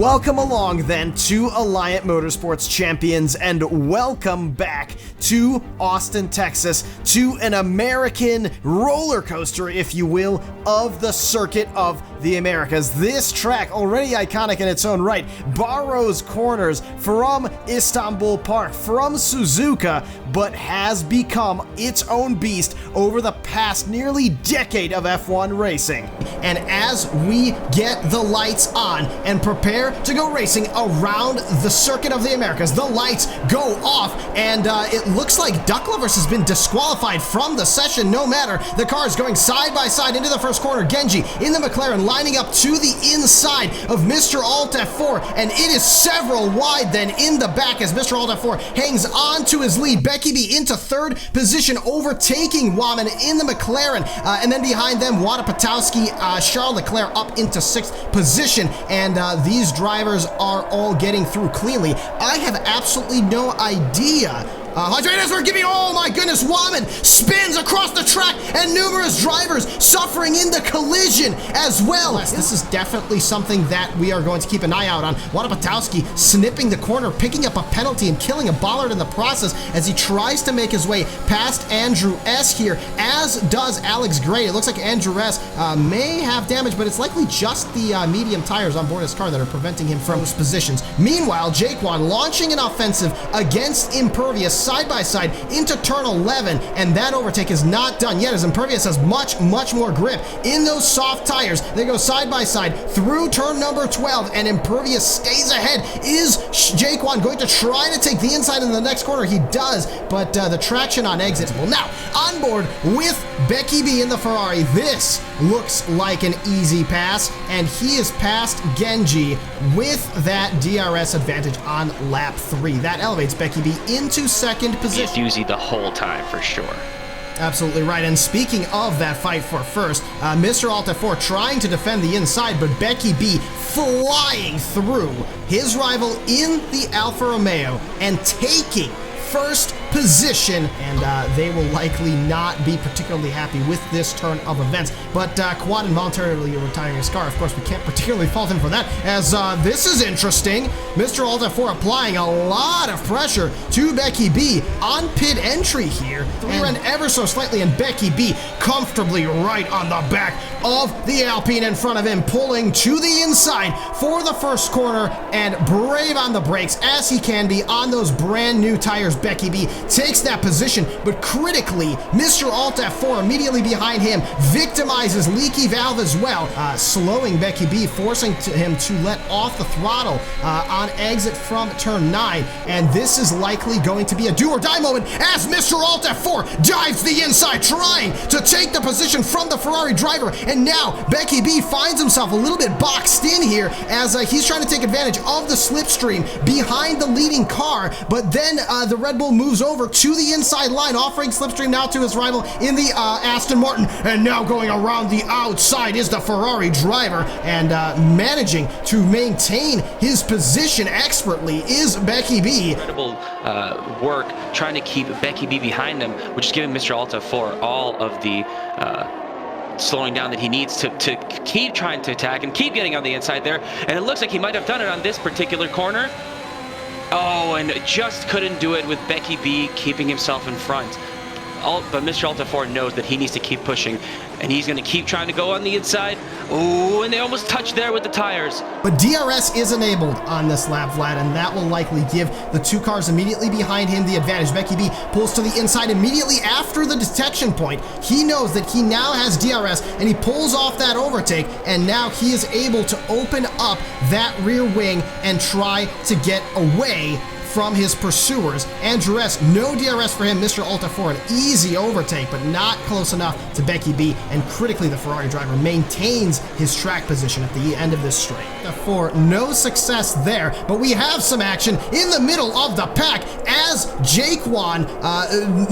Welcome along then to Alliant Motorsports Champions, and welcome back to Austin, Texas, to an American roller coaster, if you will, of the Circuit of the Americas. This track, already iconic in its own right, borrows corners from Istanbul Park, from Suzuka, but has become its own beast over the past nearly decade of F1 racing. And as we get the lights on and prepare to go racing around the Circuit of the Americas, the lights go off, and it looks like Duck Lovers has been disqualified from the session. No matter, the cars going side by side into the first corner. Genji in the McLaren lining up to the inside of Mr. Alt F4, and it is several wide then in the back as Mr. Alt F4 hangs on to his lead. Becky B into third position, overtaking Waman in the McLaren, and then behind them Wada Patowski, Charles Leclerc up into sixth position, and these drivers are all getting through cleanly. I have absolutely no idea. Oh my goodness, Waman spins across the track, and numerous drivers suffering in the collision as well. This is definitely something that we are going to keep an eye out on. Wada Patowski snipping the corner, picking up a penalty and killing a bollard in the process as he tries to make his way past Andrew S. here, as does Alex Gray. It looks like Andrew S. May have damage, but it's likely just the medium tires on board his car that are preventing him from those positions. Meanwhile, Jaquan launching an offensive against Impervious side by side into turn 11, and that overtake is not done yet as Impervious has much more grip in those soft tires. They go side by side through turn number 12, and Impervious stays ahead. Is Jaquan going to try to take the inside in the next corner? He does, but the traction on exit. Well, now on board with Becky B in the Ferrari, this looks like an easy pass, and he is past Genji with that DRS advantage on lap 3. That elevates Becky B into second position. Be a doozy the whole time for sure. Absolutely right. And speaking of that fight for first, Mr. Alta 4 trying to defend the inside, but Becky B flying through his rival in the Alfa Romeo and taking first position, and they will likely not be particularly happy with this turn of events. But Quad involuntarily retiring his car. Of course, we can't particularly fault him for that, as this is interesting. Mr. Alta 4 applying a lot of pressure to Becky B on pit entry here. And ever so slightly, and Becky B comfortably right on the back of the Alpine in front of him, pulling to the inside for the first corner, and brave on the brakes as he can be on those brand new tires. Becky B takes that position, but critically, Mr. Alt F4 immediately behind him victimizes leaky valve as well, slowing Becky B, forcing him to let off the throttle on exit from turn 9, and this is likely going to be a do or die moment as Mr. Alt F4 dives the inside, trying to take the position from the Ferrari driver, and now Becky B finds himself a little bit boxed in here as he's trying to take advantage of the slipstream behind the leading car, but then the Red Bull moves over to the inside line, offering slipstream now to his rival in the Aston Martin, and now going around the outside is the Ferrari driver, and managing to maintain his position expertly is Becky B. Incredible work trying to keep Becky B behind him, which is giving Mr. Alta for all of the slowing down that he needs to keep trying to attack and keep getting on the inside there, and it looks like he might have done it on this particular corner. Oh, and just couldn't do it with Becky B keeping himself in front. But Mr. Alta 4 knows that he needs to keep pushing, and he's going to keep trying to go on the inside. Oh, and they almost touched there with the tires. But DRS is enabled on this lap, Vlad, and that will likely give the two cars immediately behind him the advantage. Becky B pulls to the inside immediately after the detection point. He knows that he now has DRS, and he pulls off that overtake, and now he is able to open up that rear wing and try to get away from his pursuers. Andrew S, no DRS for him. Mr. Alta 4, an easy overtake, but not close enough to Becky B, and critically, the Ferrari driver maintains his track position at the end of this straight. For no success there, but we have some action in the middle of the pack as Jaquan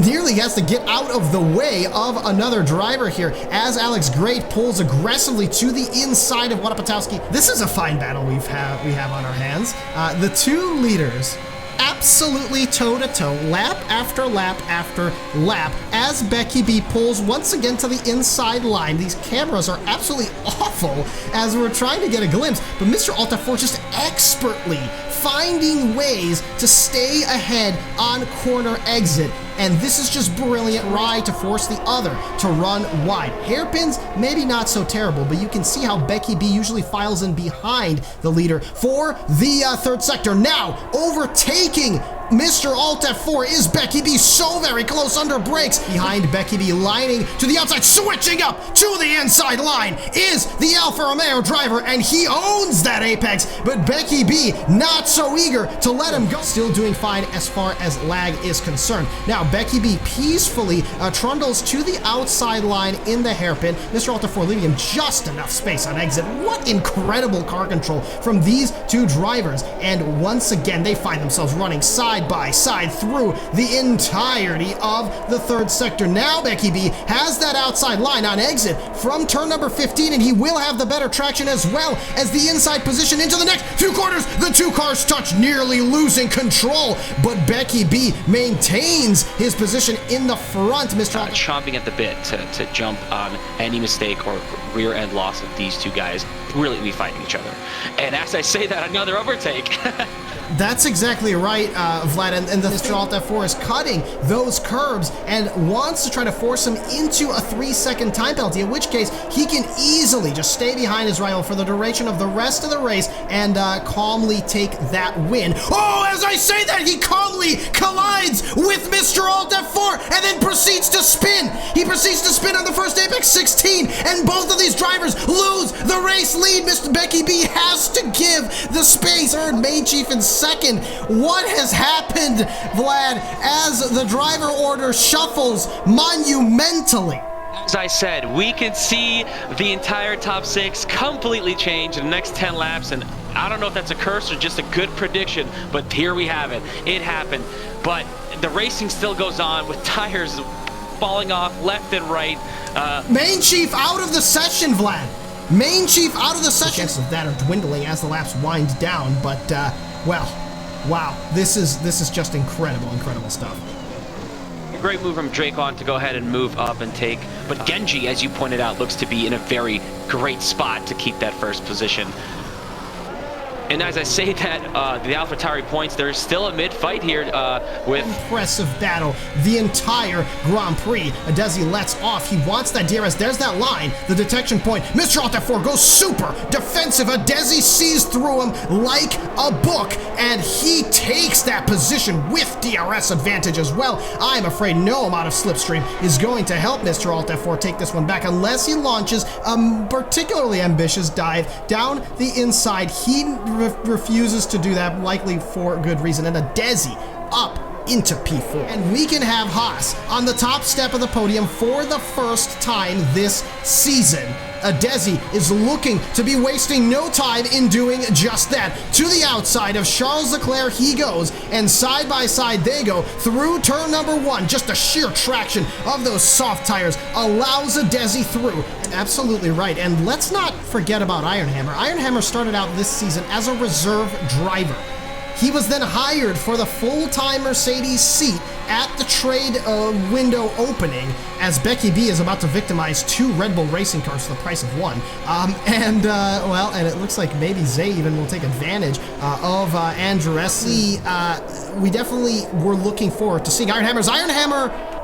nearly has to get out of the way of another driver here as Alex Gray pulls aggressively to the inside of Wada Patowski. This is a fine battle we have on our hands. The two leaders absolutely toe-to-toe, lap after lap after lap, as Becky B pulls once again to the inside line. These cameras are absolutely awful as we're trying to get a glimpse, but Mr. Altafor just expertly finding ways to stay ahead on corner exit. And this is just brilliant ride to force the other to run wide. Hairpins, maybe not so terrible, but you can see how Becky B usually files in behind the leader for the third sector. Now, overtaking Mr. Altafor is Becky B, so very close under brakes. Behind Becky B, lining to the outside, switching up to the inside line is the Alfa Romeo driver, and he owns that apex, but Becky B not so eager to let him go. Still doing fine as far as lag is concerned. Now, Becky B peacefully trundles to the outside line in the hairpin. Mr. Altafor leaving him just enough space on exit. What incredible car control from these two drivers, and once again, they find themselves running side by side through the entirety of the third sector. Now Becky B has that outside line on exit from turn number 15, and he will have the better traction as well as the inside position into the next few corners. The two cars touch, nearly losing control, but Becky B maintains his position in the front. Mr. Chomping at the bit to jump on any mistake or rear end loss of these two guys brilliantly fighting each other. And as I say that, another overtake. That's exactly right, Vlad, and the Mr. Altafor is cutting those curbs and wants to try to force him into a 3-second time penalty, in which case he can easily just stay behind his rival for the duration of the rest of the race and calmly take that win. Oh, as I say that, he calmly collides with Mr. Altafor and then proceeds to spin. He proceeds to spin on the first apex 16, and both of these drivers lose the race lead. Mr. Becky B has to give the space. Third, main chief and second. What has happened, Vlad, as the driver order shuffles monumentally? As I said, we can see the entire top 6 completely change in the next 10 laps, and I don't know if that's a curse or just a good prediction, but here we have it. It happened, but the racing still goes on with tires falling off left and right. Main chief out of the session, Vlad. Main chief out of the session. The chances of that are dwindling as the laps wind down, but well, wow, this is just incredible stuff. A great move from Dracon to go ahead and move up and take, but Genji, as you pointed out, looks to be in a very great spot to keep that first position. And as I say that, the AlphaTauri points, there's still a mid-fight here with... Impressive battle the entire Grand Prix. Adesi lets off. He wants that DRS. There's that line, the detection point. Mr. Altafor goes super defensive. Adesi sees through him like a book, and he takes that position with DRS advantage as well. I'm afraid no amount of slipstream is going to help Mr. Altafor take this one back unless he launches a particularly ambitious dive down the inside. He refuses to do that, likely for good reason, and Adesi up into P4. And we can have Haas on the top step of the podium for the first time this season. Adesi is looking to be wasting no time in doing just that. To the outside of Charles Leclerc he goes, and side by side they go through turn number 1. Just the sheer traction of those soft tires allows Adesi through. Absolutely right, and let's not forget about Ironhammer. Ironhammer started out this season as a reserve driver. He was then hired for the full-time Mercedes seat at the trade window opening, as Becky B is about to victimize 2 Red Bull racing cars for the price of 1. Well, and it looks like maybe Zay even will take advantage of Andretti. We definitely were looking forward to seeing Ironhammer's Ironhammer.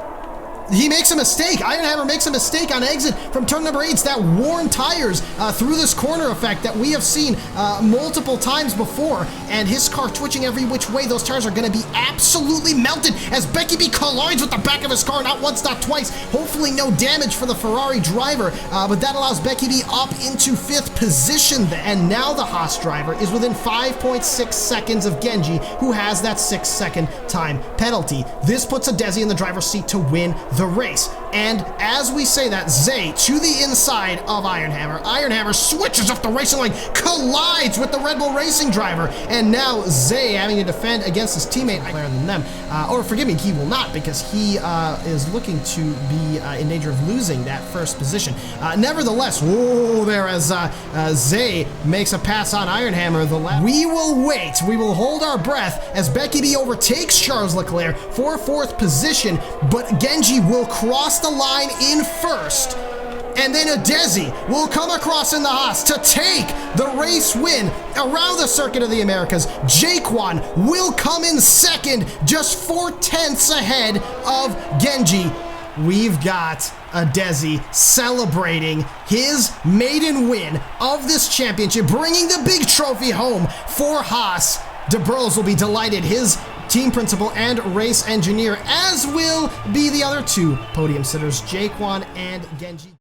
He makes a mistake. Ironhammer makes a mistake on exit from turn number 8. It's that worn tires through this corner effect that we have seen multiple times before, and his car twitching every which way. Those tires are going to be absolutely melted as Becky B collides with the back of his car, not once, not twice. Hopefully no damage for the Ferrari driver, but that allows Becky B up into 5th position. And now the Haas driver is within 5.6 seconds of Genji, who has that 6-second time penalty. This puts Adesi in the driver's seat to win the race. And as we say that, Zay to the inside of Ironhammer. Ironhammer switches up the racing lane, collides with the Red Bull Racing driver, and now Zay having to defend against his teammate higher than them. Or forgive me, he will not, because he is looking to be in danger of losing that first position. Nevertheless, whoa there as Zay makes a pass on Ironhammer. We will wait. We will hold our breath as Becky B overtakes Charles Leclerc for 4th position, but Genji will cross the line in first. And then Adesi will come across in the Haas to take the race win around the Circuit of the Americas. Jaquan will come in second, just 4/10 ahead of Genji. We've got Adesi celebrating his maiden win of this championship, bringing the big trophy home for Haas. De Burles will be delighted, his team principal and race engineer, as will be the other 2 podium sitters, Jaquan and Genji.